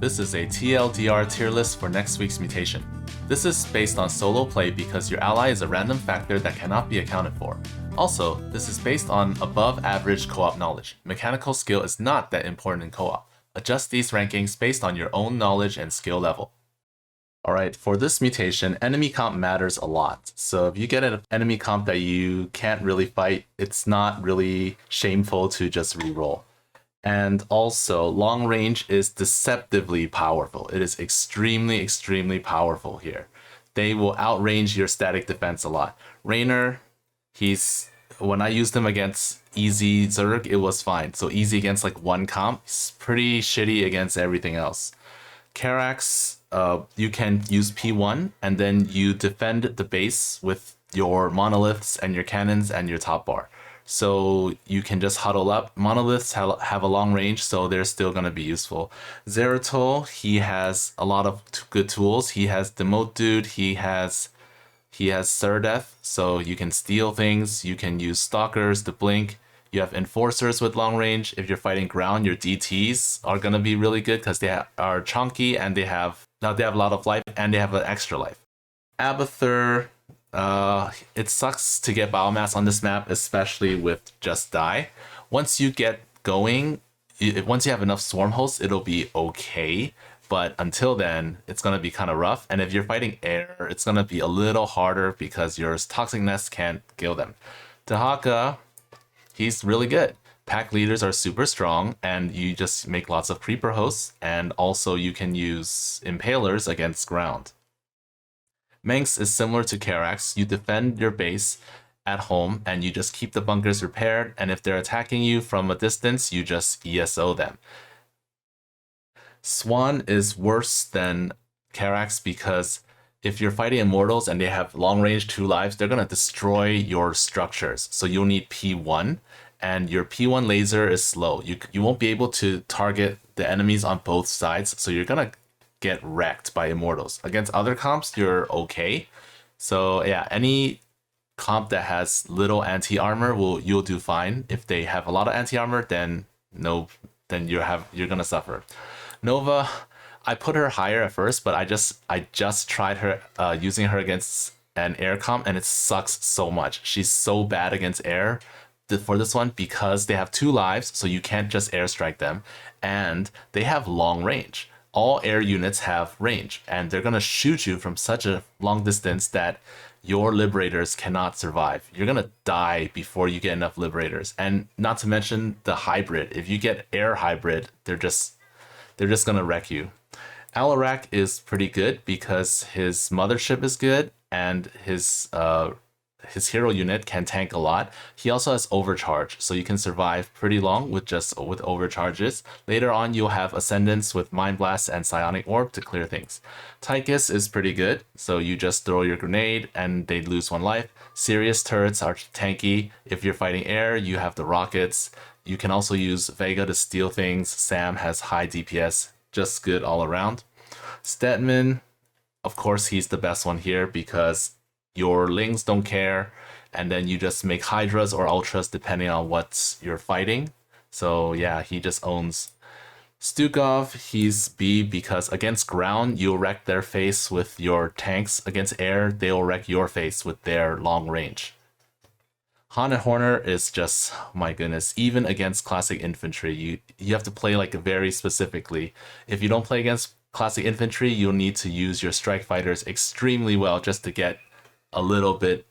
This is a TLDR tier list for next week's mutation. This is based on solo play because your ally is a random factor that cannot be accounted for. Also, this is based on above average co-op knowledge. Mechanical skill is not that important in co-op. Adjust these rankings based on your own knowledge and skill level. Alright, for this mutation, enemy comp matters a lot. So if you get an enemy comp that you can't really fight, it's not really shameful to just reroll. And also, long range is deceptively powerful. It is extremely powerful here. They will outrange your static defense a lot. Raynor, when I used him against easy Zerg, it was fine. So easy against like one comp, it's pretty shitty against everything else. Karax, you can use P1 and then you defend the base with your monoliths and your cannons and your top bar. So you can just huddle up. Monoliths have a long range, so they're still going to be useful. Zeratul, he has a lot of good tools. He has Demote Dude, he has Surdeath, so you can steal things. You can use Stalkers to blink. You have Enforcers with long range. If you're fighting ground, your DTs are going to be really good because they are chunky and they have a lot of life and they have an extra life. Abathur, it sucks to get biomass on this map, especially with Just Die. Once you get going, once you have enough swarm hosts, it'll be okay. But until then, it's going to be kind of rough. And if you're fighting air, it's going to be a little harder because your Toxic Nest can't kill them. Dahaka, he's really good. Pack leaders are super strong, and you just make lots of creeper hosts. And also you can use impalers against ground. Manx is similar to Karax. You defend your base at home and you just keep the bunkers repaired, and if they're attacking you from a distance, you just ESO them. Swan is worse than Karax because if you're fighting Immortals and they have long range 2 lives, they're going to destroy your structures. So you'll need P1, and your P1 laser is slow. You won't be able to target the enemies on both sides, so you're going to get wrecked by Immortals. Against other comps, you're okay. So yeah, any comp that has little anti-armor you'll do fine. If they have a lot of anti-armor, then you're gonna suffer. Nova, I put her higher at first, but I just tried her using her against an air comp, and it sucks so much. She's so bad against air for this one because they have 2 lives, so you can't just airstrike them, and they have long range. All air units have range, and they're going to shoot you from such a long distance that your liberators cannot survive. You're going to die before you get enough liberators. And not to mention the hybrid. If you get air hybrid, they're just going to wreck you. Alarak is pretty good because his mothership is good, and his hero unit can tank a lot. He also has overcharge, so you can survive pretty long with overcharges. Later on, you'll have Ascendants with Mind Blast and Psionic Orb to clear things. Tychus is pretty good, so you just throw your grenade and they lose 1 life. Sirius turrets are tanky. If you're fighting air, you have the rockets. You can also use Vega to steal things. Sam has high DPS, just good all around. Stedman, of course, he's the best one here because your Lings don't care, and then you just make Hydras or Ultras depending on what you're fighting. So yeah, he just owns. Stukov, he's B because against ground, you'll wreck their face with your tanks. Against air, they'll wreck your face with their long range. Han and Horner is just, my goodness, even against classic infantry, you have to play like very specifically. If you don't play against classic infantry, you'll need to use your strike fighters extremely well just to get a little bit,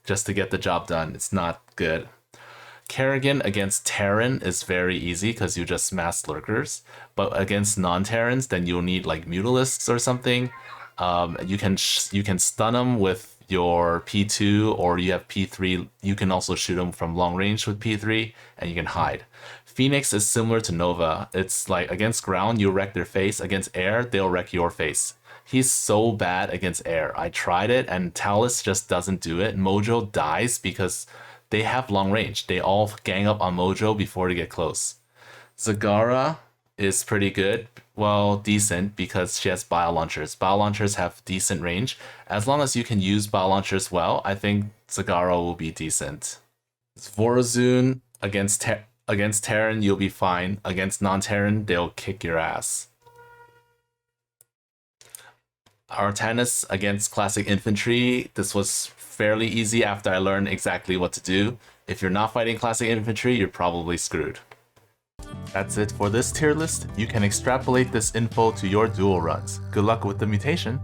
just to get the job done. It's not good. Kerrigan against Terran is very easy because you just mass lurkers, but against non-Terrans, then you'll need like Mutalisks or something. You can stun them with your P2, or you have P3. You can also shoot them from long range with P3, and you can hide. Phoenix is similar to Nova. It's like against ground, you wreck their face. Against air, they'll wreck your face. He's so bad against air. I tried it, and Talus just doesn't do it. Mojo dies because they have long range. They all gang up on Mojo before they get close. Zagara is pretty good. Well, decent, because she has bio launchers. Bio launchers have decent range. As long as you can use bio launchers well, I think Zagara will be decent. Vorazun against Terran, you'll be fine. Against non-Terran, they'll kick your ass. Artanis against classic infantry, this was fairly easy after I learned exactly what to do. If you're not fighting classic infantry, you're probably screwed. That's it for this tier list. You can extrapolate this info to your duel runs. Good luck with the mutation!